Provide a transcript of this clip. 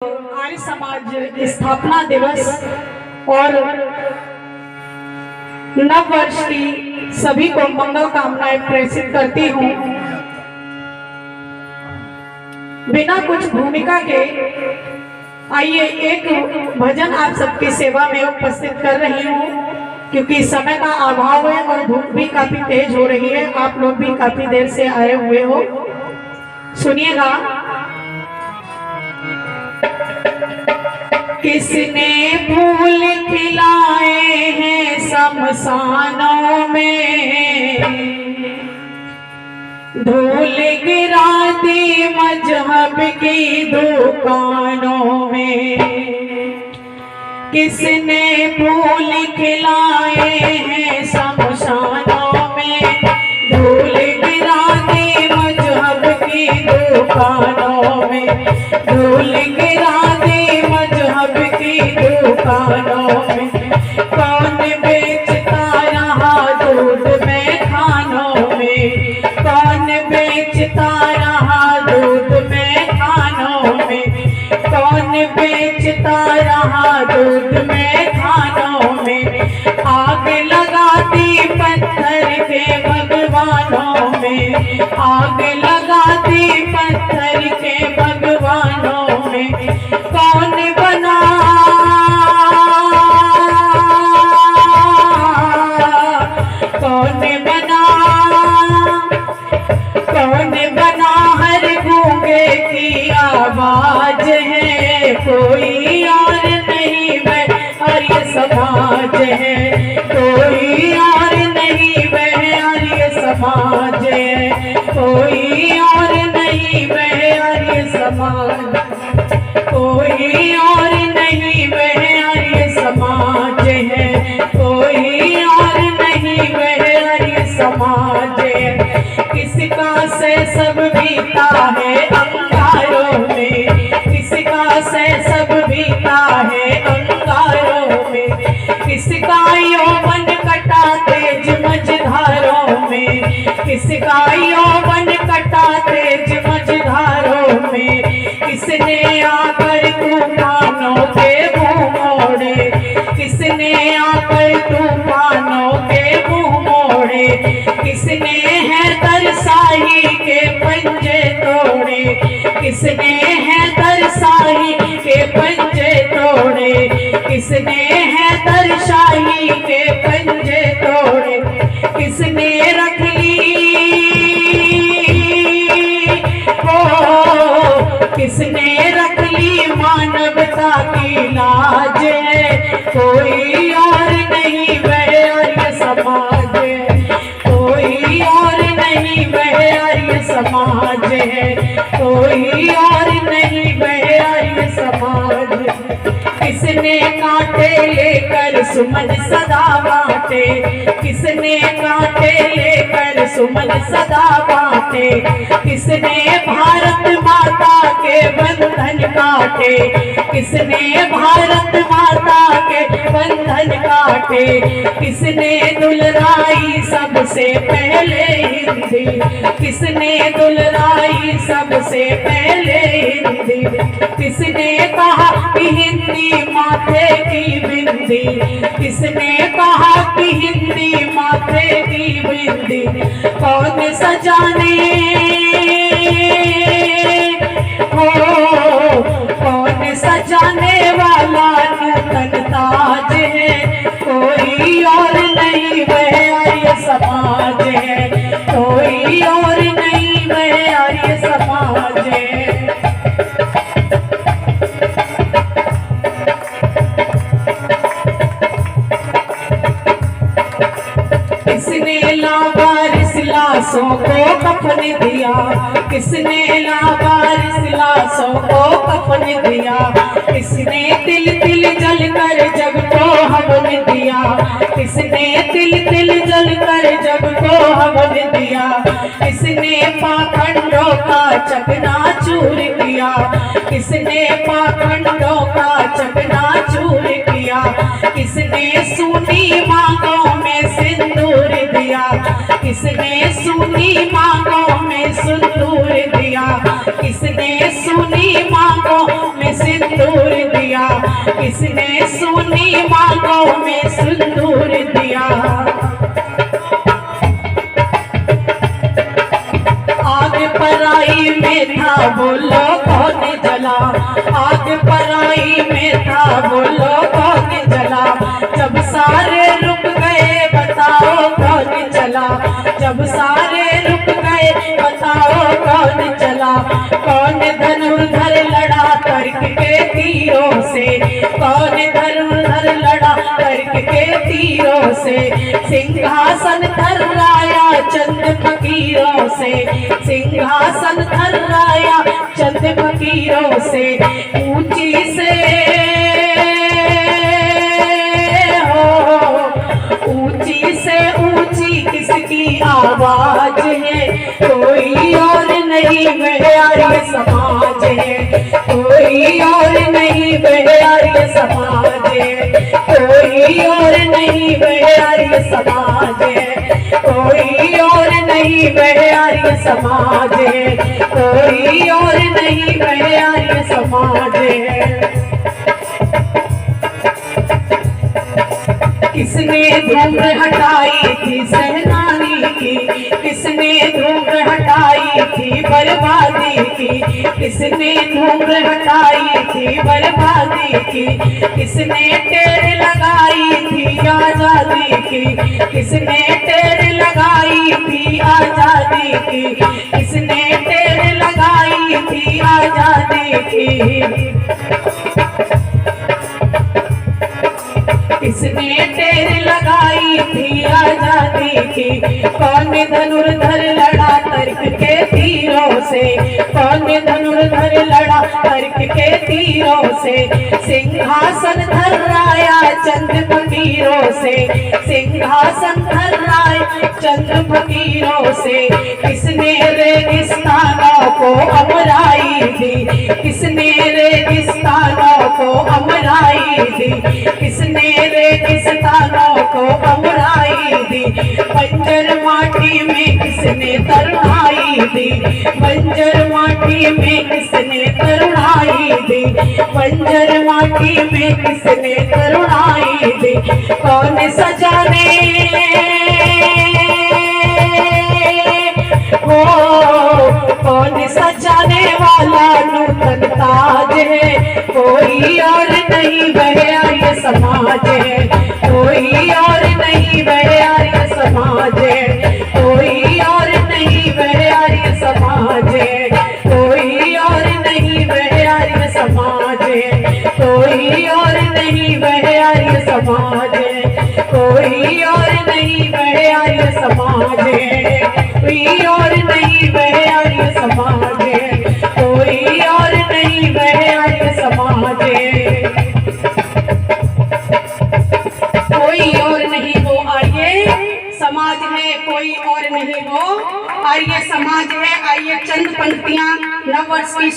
आर्य समाज स्थापना दिवस और नव वर्ष की सभी को मंगल कामनाएं प्रेषित करती हूँ। बिना कुछ भूमिका के आइए एक भजन आप सबकी सेवा में उपस्थित कर रही हूँ, क्योंकि समय का अभाव है और धूप भी काफी तेज हो रही है। आप लोग भी काफी देर से आए हुए हो, सुनिएगा। किसने फूल खिलाए हैं शमशानों में, धूल गिरा दी मजहब की दुकानों में। किसने फूल खिलाए हैं शमशानों में, धूल गिरा दी मजहब की दुकानों में, धूल गिरा दी मजहब की दुकानों में। कौन बेचता रहा दूध में खानों में, कौन बेचता रहा दूध में खानों में, कौन बेचता रहा दूध में खानों में। आग लगाती पत्थर के भगवानों में, आग लगाती पत्थर के भगवानों में। कौन बना कौन बना कौन बना हर गूंगे की आवाज है, कोई और नहीं वह आर्य समाज है, कोई और नहीं वह आर्य समाज है, कोई और नहीं वह आर्य समाज, कोई और नहीं वह आर्य समाज है, कोई और नहीं वह आर्य समाज है। किसका से सब बीता है अंगारों में, किसका से सब बीता है अंगारों में। किसका यौवन कटा तेज मझधारों में, किसका यौवन कटा तेज मझधारों में। किसने आकर तूफानों के मुंह मोड़े, किसने आकर तूफानों के मुंह मोड़े। किसने है तरसाही के पंजे तोड़े, किसने है तरसाही के पंजे तोड़े, किसने है तरसाही के पंजे तोड़े। किसने रख ली किसने रख ली मानवता की लाज है, कोई और नहीं वह आर्य समाज है, कोई और नहीं वह आर्य समाज है, कोई और नहीं वह आर्य समाज है। किसने कांटे लेकर सुमन सदा बांटे, किसने कांटे लेकर सुमन सदा बांटे। किसने भारत माता के बंधन काटे, किसने भारत माता के बंधन काटे। किसने दुलराई सबसे पहले हिंदी, किसने दुलराई सबसे पहले हिंदी। किसने कहा कि हिंदी माथे की बिंदी, किसने कहा कि हिंदी माथे की बिंदी। कौन सजाने हो, कौन सजाने वाला नूतन ताज है, कोई और नहीं वह आर्य समाज है, कोई और नहीं वह आर्य समाज है। किसने लावारिस लाशों को कफन दिया, किसने लावारिस लाशों को कफन दिया। किसने तिल तिल जलकर जग को हवन दिया, किसने तिल तिल जलकर जग को हवन दिया। किसने पाखंडों का चकनाचूर किया, किसने पाखंडों का चकनाचूर किया। किसने सूनी मांगों में सिंदूर दिया, किसने सूनी मांगों में सिंदूर दिया। किसने सूनी मांगों में सिंदूर किसने सोनी मांगों में सिंदूर दिया। आग पराई में था बोलो कौन जला, आग पराई में था बोलो कौन जला। जब सारे रुक गए बताओ कौन चला, जब सारे रुक गए बताओ कौन चला। कौन धनुर्धर लड़ा तर्क के तीरों से, कौन धनुर्धर लड़ा तर्क के तीरों से। सिंहासन थर्राया चंद फकीरों से, सिंहासन थर्राया चंद फकीरों से। ऊंची से ऊंची से ऊंची किसकी आवाज है, कोई और नहीं वह आर्य समाज है, कोई और नहीं वह आर्य समाज है, कोई और नहीं वह आर्य समाज है, कोई और नहीं वह आर्य समाज है, कोई और नहीं वह आर्य समाज है। किसने धूम्र हटाई थी सहनानी की, किसने धूम्र हटाई थी बर्बादी की, किसने धूम्र हटाई थी बर्बादी की। किसने टेर लगाई थी आजादी की, किसने टेर लगाई थी आजादी की, किसने टेर लगाई थी आजादी की। किसने टेर लगाई थी आजादी की। कौन धनुर्धर लड़ा तर्क के तीरों से, कौन धनुर्धर लड़ा तर्क के तीरों से। सिंहासन थर्राया चंद फकीरों से, सिंहासन थर्राया चंद फकीरों से। किसने रेगिस्तानों को अमराई दी, किसने रेगिस्तानों को अमराई दी, किसने रेगिस्तानों को अमराई दी। बंजर माटी में किसने तरुणाई दी, बंजर माटी में किसने तरुणाई दी, बंजर माटी में किसने तरुणाई दी। कौन सजाने हो, कौन सजाने वाला नूतन ताज है, कोई और नहीं वह आर्य समाज है, कोई और नहीं वह आर्य समाज है, कोई और नहीं वह आर्य समाज है, कोई और नहीं वह आर्य समाज है, कोई और नहीं वह आर्य समाज है, कोई और नहीं वह आर्य समाज है, कोई और नहीं वह आर्य समाज है, कोई और नहीं वह आर्य समाज है। कोई और नहीं वो आर्य समाज है, कोई और नहीं वो आर्य समाज है। आइए चंद पंक्तियां नववर्ष की